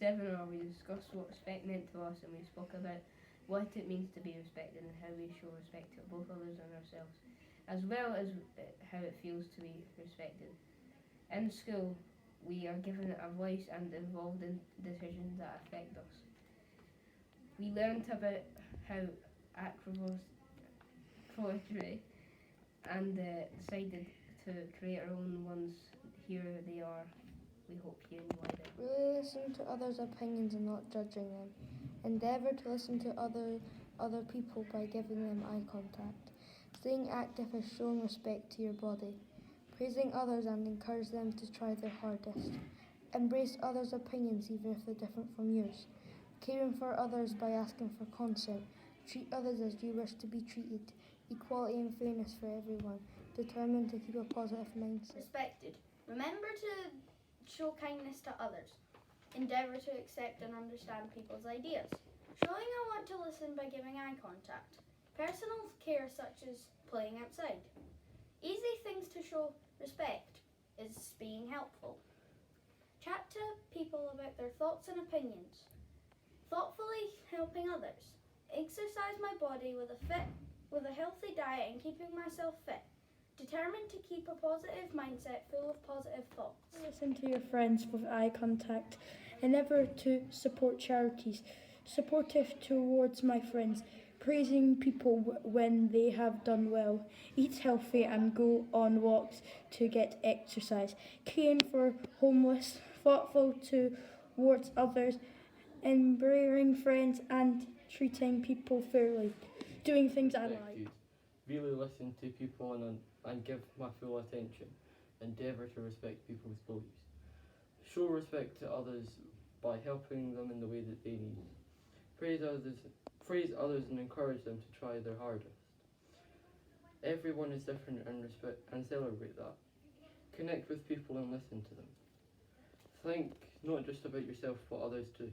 P7R we discussed what respect meant to us, and we spoke about what it means to be respected and how we show respect to both others and ourselves, as well as how it feels to be respected. In school, we are given a voice and involved in decisions that affect us. We learned about how acrostic and decided to create our own ones. Here they are. We hope you enjoyed it. Really listen to others' opinions and not judging them. Endeavour to listen to other people by giving them eye contact. Staying active is showing respect to your body. Praising others and encourage them to try their hardest. Embrace others' opinions even if they're different from yours. Caring for others by asking for consent. Treat others as you wish to be treated. Equality and fairness for everyone. Determined to keep a positive mindset. Respected. Remember to show kindness to others. Endeavour to accept and understand people's ideas. Showing I want to listen by giving eye contact. Personal care such as playing outside. Easy things to show respect is being helpful. Chat to people about their thoughts and opinions. Thoughtfully helping others. Exercise my body with a healthy diet and keeping myself fit. Determined to keep a positive mindset full of positive thoughts. Listen to your friends with eye contact. Endeavour to support charities. Supportive towards my friends. Praising people when they have done well. Eat healthy and go on walks to get exercise. Caring for homeless. Thoughtful towards others. Embracing friends and treating people fairly. Doing things I like. Really listen to people and give my full attention. Endeavour to respect people's beliefs. Show respect to others by helping them in the way that they need. Praise others and encourage them to try their hardest. Everyone is different and celebrate that. Connect with people and listen to them. Think not just about yourself but others too.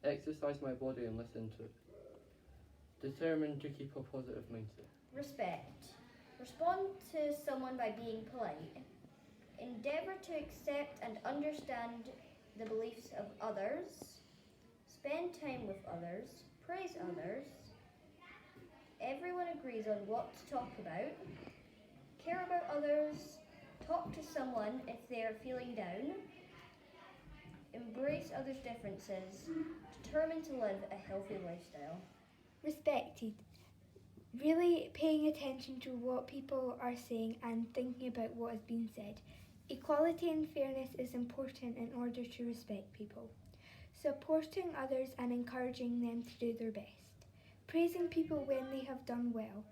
Exercise my body and listen to it. Determined to keep a positive mindset. Respect. Respond to someone by being polite. Endeavour to accept and understand the beliefs of others. Spend time with others. Praise others. Everyone agrees on what to talk about. Care about others. Talk to someone if they are feeling down. Embrace others' differences. Determined to live a healthy lifestyle. Respected. Really paying attention to what people are saying and thinking about what is being said. Equality and fairness is important in order to respect people. Supporting others and encouraging them to do their best. Praising people when they have done well.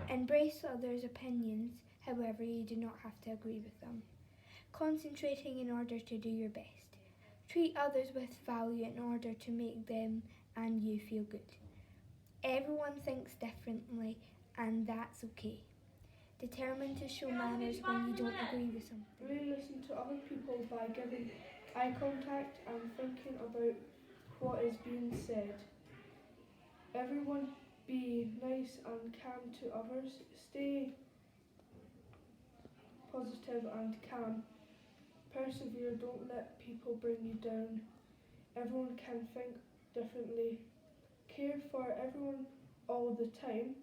Embrace others' opinions, however you do not have to agree with them. Concentrating in order to do your best. Treat others with value in order to make them and you feel good. Everyone thinks differently and that's okay. Determined to show manners when you don't agree with something. Really listen to other people by giving eye contact and thinking about what is being said. Everyone be nice and calm to others. Stay positive and calm. Persevere, don't let people bring you down. Everyone can think differently. Care for everyone all the time.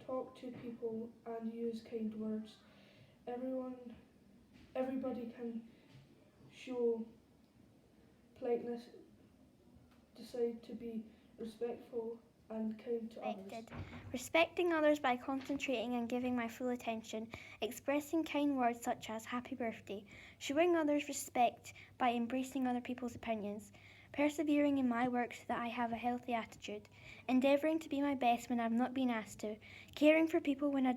Talk to people and use kind words. Everybody can show politeness. Decide to be respectful and kind to others. Respecting others by concentrating and giving my full attention, expressing kind words such as happy birthday, showing others respect by embracing other people's opinions, persevering in my work so that I have a healthy attitude, endeavouring to be my best when I've not been asked to, caring for people when I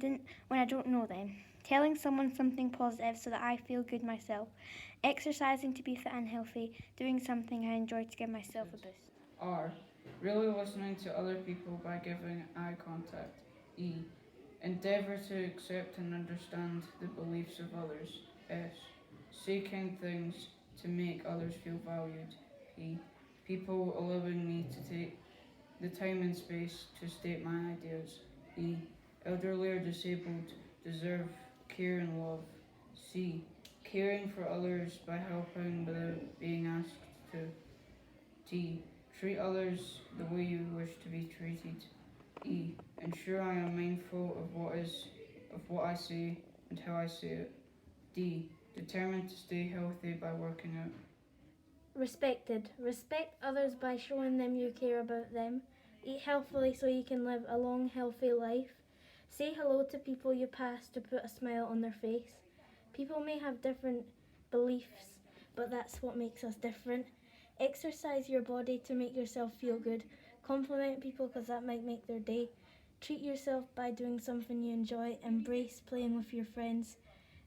don't know them, telling someone something positive so that I feel good myself, exercising to be fit and healthy, doing something I enjoy to give myself a boost. R. Really listening to other people by giving eye contact. E. Endeavour to accept and understand the beliefs of others. S. Say kind things to make others feel valued. E. People allowing me to take the time and space to state my ideas. E. Elderly or disabled deserve care and love. C. Caring for others by helping without being asked to. T. Treat others the way you wish to be treated. E. Ensure I am mindful of what I say and how I say it. D. Determined to stay healthy by working out. Respected. Respect others by showing them you care about them. Eat healthily so you can live a long, healthy life. Say hello to people you pass to put a smile on their face. People may have different beliefs, but that's what makes us different. Exercise your body to make yourself feel good. Compliment people because that might make their day. Treat yourself by doing something you enjoy. Embrace playing with your friends.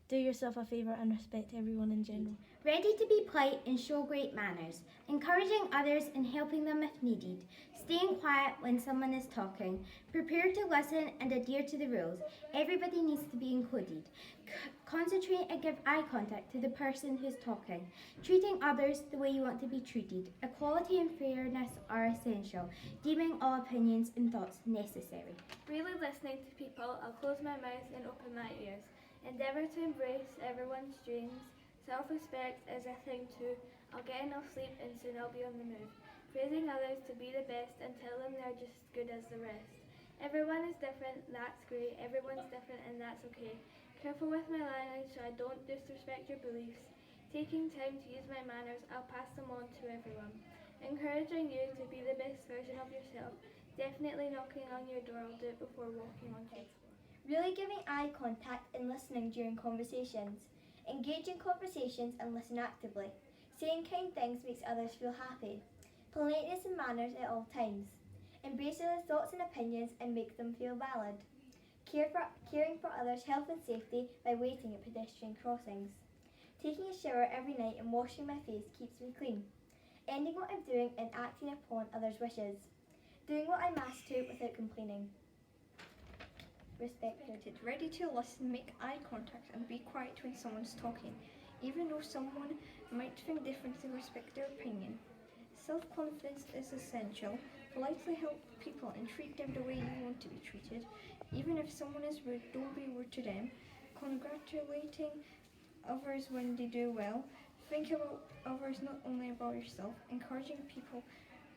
Do yourself a favour and respect everyone in general. Ready to be polite and show great manners. Encouraging others and helping them if needed. Staying quiet when someone is talking. Prepared to listen and adhere to the rules. Everybody needs to be included. Concentrate and give eye contact to the person who's talking. Treating others the way you want to be treated. Equality and fairness are essential. Deeming all opinions and thoughts necessary. Really listening to people, I'll close my mouth and open my ears. Endeavour to embrace everyone's dreams. Self-respect is a thing too. I'll get enough sleep and soon I'll be on the move. Praising others to be the best and tell them they're just as good as the rest. Everyone is different, that's great. Everyone's different and that's okay. Careful with my language so I don't disrespect your beliefs. Taking time to use my manners, I'll pass them on to everyone. Encouraging you to be the best version of yourself. Definitely knocking on your door, I'll do it before walking on your floor. Really giving eye contact and listening during conversations. Engage in conversations and listen actively. Saying kind things makes others feel happy. Politeness and manners at all times. Embrace others' thoughts and opinions and make them feel valid. Caring for others' health and safety by waiting at pedestrian crossings. Taking a shower every night and washing my face keeps me clean. Ending what I'm doing and acting upon others' wishes. Doing what I'm asked to without complaining. Respected. Ready to listen, make eye contact and be quiet when someone's talking, even though someone might think differently, respect their opinion. Self-confidence is essential. Politely help people and treat them the way you want to be treated. Even if someone is rude, don't be rude to them. Congratulating others when they do well. Think about others, not only about yourself. Encouraging people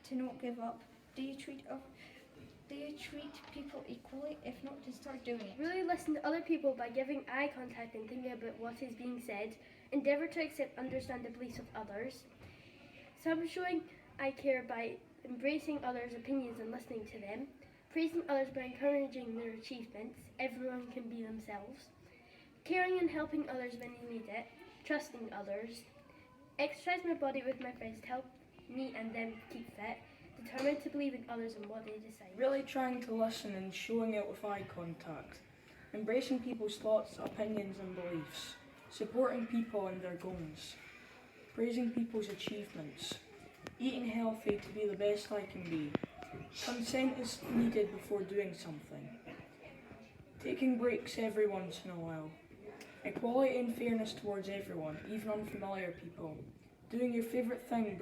to not give up. Do you treat people equally? If not, then start doing it. Really listen to other people by giving eye contact and thinking about what is being said. Endeavour to accept and understand the beliefs of others. Some showing I care by embracing others' opinions and listening to them. Praising others by encouraging their achievements. Everyone can be themselves. Caring and helping others when they need it. Trusting others. Exercise my body with my friends to help me and them keep fit. Determined to believe in others and what they decide. Really trying to listen and showing it with eye contact. Embracing people's thoughts, opinions and beliefs. Supporting people and their goals. Praising people's achievements. Eating healthy to be the best I can be. Consent is needed before doing something. Taking breaks every once in a while. Equality and fairness towards everyone, even unfamiliar people. Doing your favourite thing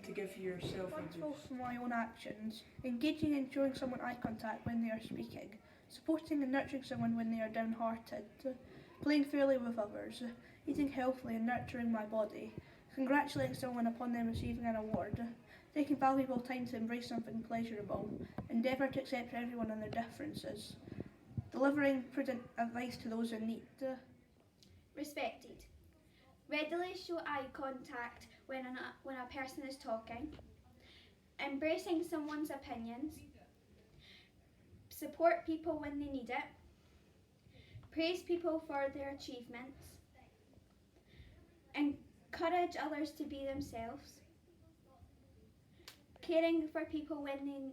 to give yourself a Responsible boost. for my own actions. Engaging and showing someone eye contact when they are speaking. Supporting and nurturing someone when they are downhearted. Playing fairly with others. Eating healthily and nurturing my body. Congratulating someone upon them receiving an award. Taking valuable time to embrace something pleasurable. Endeavour to accept everyone and their differences. Delivering prudent advice to those in need. Respected. Readily show eye contact when a person is talking. Embracing someone's opinions. Support people when they need it. Praise people for their achievements. Encourage others to be themselves. Caring for people when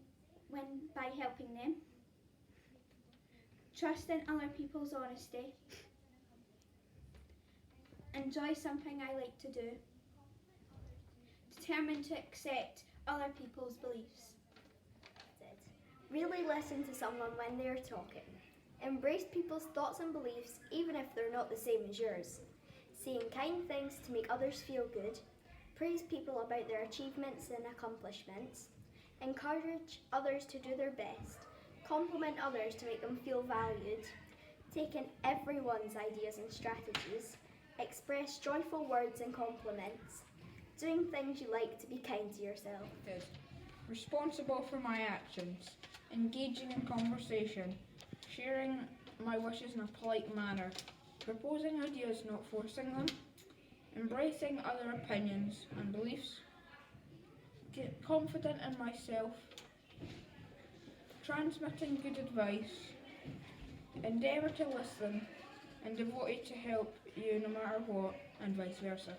by helping them. Trusting other people's honesty. Enjoy something I like to do. Determined to accept other people's beliefs. Really listen to someone when they are talking. Embrace people's thoughts and beliefs even if they're not the same as yours. Saying kind things to make others feel good. Praise people about their achievements and accomplishments. Encourage others to do their best. Compliment others to make them feel valued. Take in everyone's ideas and strategies. Express joyful words and compliments. Doing things you like to be kind to yourself. Is responsible for my actions, engaging in conversation, sharing my wishes in a polite manner, proposing ideas, not forcing them, embracing other opinions and beliefs, get confident in myself, transmitting good advice, endeavour to listen, and devoted to help you no matter what, and vice versa.